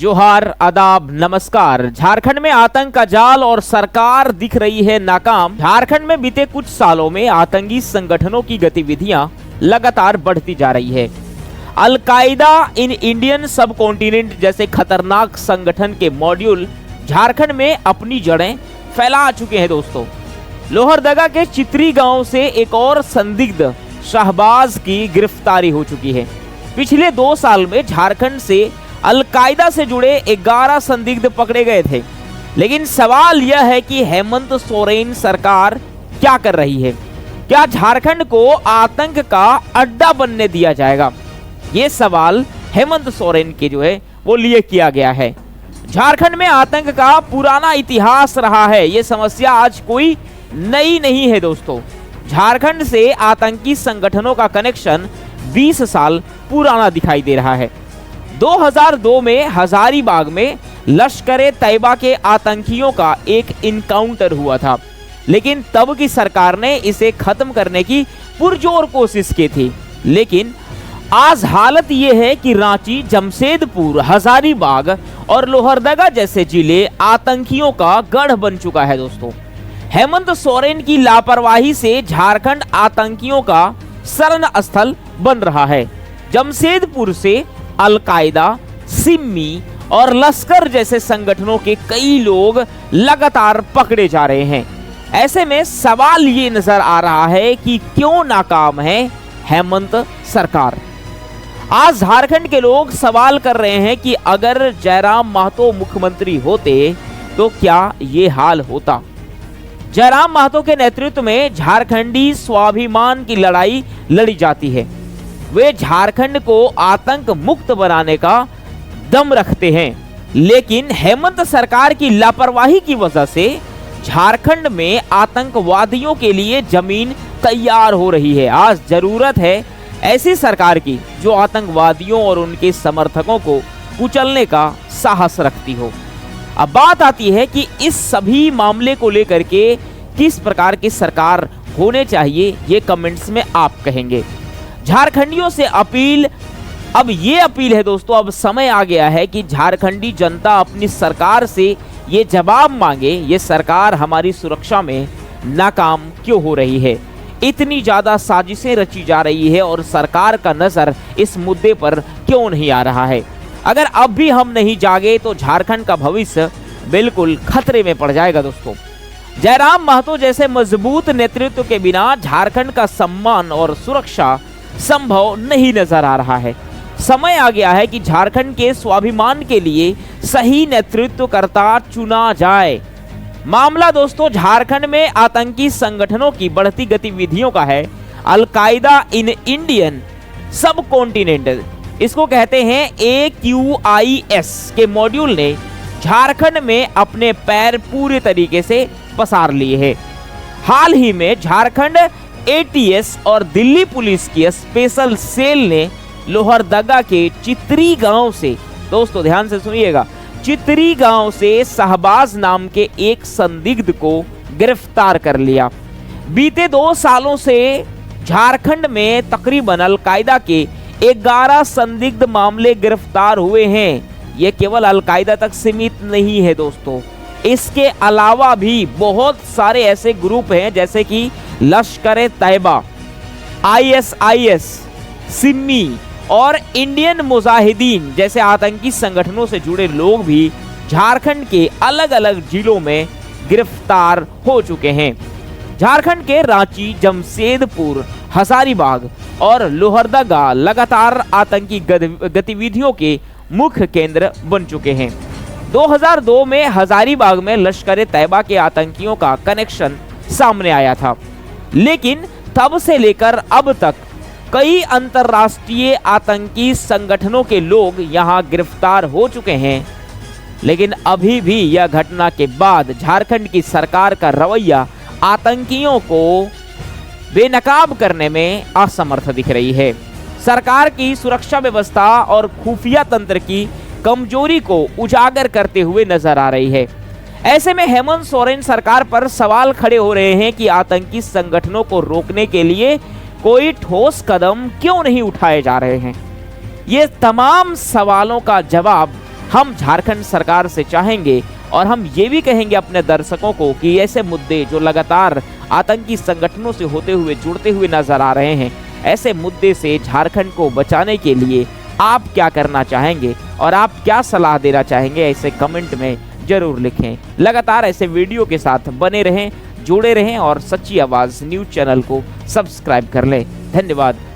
जोहार, आदाब, नमस्कार। झारखंड में आतंक का जाल और सरकार दिख रही है नाकाम। झारखंड में बीते कुछ सालों में आतंकी संगठनों की गतिविधियां लगातार बढ़ती जा रही है। अल-कायदा इन इंडियन सब कॉन्टिनेंट जैसे खतरनाक संगठन के मॉड्यूल झारखंड में अपनी जड़ें फैला चुके हैं। दोस्तों, लोहरदगा के चित्री गांव से एक और संदिग्ध शहबाज की गिरफ्तारी हो चुकी है। पिछले 2 साल में झारखंड से अल-कायदा से जुड़े 11 संदिग्ध पकड़े गए थे। लेकिन सवाल यह है कि हेमंत सोरेन सरकार क्या कर रही है? क्या झारखंड को आतंक का अड्डा बनने दिया जाएगा? ये सवाल हेमंत सोरेन के जो है वो लिए किया गया है। झारखंड में आतंक का पुराना इतिहास रहा है। ये समस्या आज कोई नई नहीं है। दोस्तों, झारखंड से आतंकी संगठनों का कनेक्शन 20 साल पुराना दिखाई दे रहा है। 2002 में हजारीबाग में लश्कर-ए-तैयबा के आतंकियों का एक इनकाउंटर हुआ था, लेकिन तब की सरकार ने इसे खत्म करने की पुरजोर कोशिश की थी। लेकिन आज हालत यह है कि रांची, जमशेदपुर, हजारीबाग और लोहरदगा जैसे जिले आतंकियों का गढ़ बन चुका है। दोस्तों, हेमंत सोरेन की लापरवाही से झारखंड आतंकियों का शरण स्थल बन रहा है। जमशेदपुर से अल-कायदा, सिमी और लश्कर जैसे संगठनों के कई लोग लगातार पकड़े जा रहे हैं। ऐसे में सवाल ये नजर आ रहा है कि क्यों नाकाम है हेमंत सरकार। आज झारखंड के लोग सवाल कर रहे हैं कि अगर जयराम महतो मुख्यमंत्री होते तो क्या ये हाल होता। जयराम महतो के नेतृत्व में झारखंडी स्वाभिमान की लड़ाई लड़ी जाती है। वे झारखंड को आतंक मुक्त बनाने का दम रखते हैं, लेकिन हेमंत सरकार की लापरवाही की वजह से झारखंड में आतंकवादियों के लिए जमीन तैयार हो रही है। आज जरूरत है ऐसी सरकार की जो आतंकवादियों और उनके समर्थकों को कुचलने का साहस रखती हो। अब बात आती है कि इस सभी मामले को लेकर के किस प्रकार की सरकार होने चाहिए, ये कमेंट्स में आप कहेंगे। झारखंडियों से अपील, अब ये अपील है दोस्तों, अब समय आ गया है कि झारखंडी जनता अपनी सरकार से ये जवाब मांगे, ये सरकार हमारी सुरक्षा में नाकाम क्यों हो रही है? इतनी ज्यादा साजिशें रची जा रही है और सरकार का नजर इस मुद्दे पर क्यों नहीं आ रहा है? अगर अब भी हम नहीं जागे तो झारखंड का भविष्य बिल्कुल खतरे में पड़ जाएगा। दोस्तों, जयराम महतो जैसे मजबूत नेतृत्व के बिना झारखंड का सम्मान और सुरक्षा संभव नहीं नजर आ रहा है। समय आ गया है कि झारखंड के स्वाभिमान के लिए सही नेतृत्वकर्ता चुना जाए। मामला दोस्तों झारखंड में आतंकी संगठनों की बढ़ती गतिविधियों का है। अल-कायदा इन इंडियन सब कॉन्टिनेंट, इसको कहते हैं AQIS के मॉड्यूल ने झारखंड में अपने पैर पूरे तरीके से पसार लिए हैं। हाल ही में झारखंड ATS और दिल्ली पुलिस की स्पेशल सेल ने लोहरदगा के चित्री गांव से, दोस्तों ध्यान से सुनिएगा, चित्री गांव से शहबाज नाम के एक संदिग्ध को गिरफ्तार कर लिया। बीते 2 सालों से झारखंड में तकरीबन अल-कायदा के 11 संदिग्ध मामले गिरफ्तार हुए हैं। ये केवल अल-कायदा तक सीमित नहीं है दोस्तों, इसके अलावा भी बहुत सारे ऐसे ग्रुप हैं जैसे कि लश्कर-ए-तैयबा, ISIS, सिमी और इंडियन मुजाहिदीन जैसे आतंकी संगठनों से जुड़े लोग भी झारखंड के अलग अलग जिलों में गिरफ्तार हो चुके हैं। झारखंड के रांची, जमशेदपुर, हजारीबाग और लोहरदगा लगातार आतंकी गतिविधियों के मुख्य केंद्र बन चुके हैं। 2002 में हजारीबाग में लश्कर-ए-तैयबा के आतंकियों का कनेक्शन सामने आया था, लेकिन तब से लेकर अब तक कई अंतर्राष्ट्रीय आतंकी संगठनों के लोग यहां गिरफ्तार हो चुके हैं। लेकिन अभी भी यह घटना के बाद झारखंड की सरकार का रवैया आतंकियों को बेनकाब करने में असमर्थ दिख रही है। सरकार की सुरक्षा व्यवस्था और खुफिया तंत्र की कमजोरी को उजागर करते हुए नजर आ रही है। ऐसे में हेमंत सोरेन सरकार पर सवाल खड़े हो रहे हैं कि आतंकी संगठनों को रोकने के लिए कोई ठोस कदम क्यों नहीं उठाए जा रहे हैं। ये तमाम सवालों का जवाब हम झारखंड सरकार से चाहेंगे और हम ये भी कहेंगे अपने दर्शकों को कि ऐसे मुद्दे जो लगातार आतंकी संगठनों से होते हुए जुड़ते हुए नजर आ रहे हैं, ऐसे मुद्दे से झारखंड को बचाने के लिए आप क्या करना चाहेंगे और आप क्या सलाह देना चाहेंगे, ऐसे कमेंट में जरूर लिखें। लगातार ऐसे वीडियो के साथ बने रहें, जुड़े रहें और सच्ची आवाज़ न्यूज़ चैनल को सब्सक्राइब कर लें। धन्यवाद।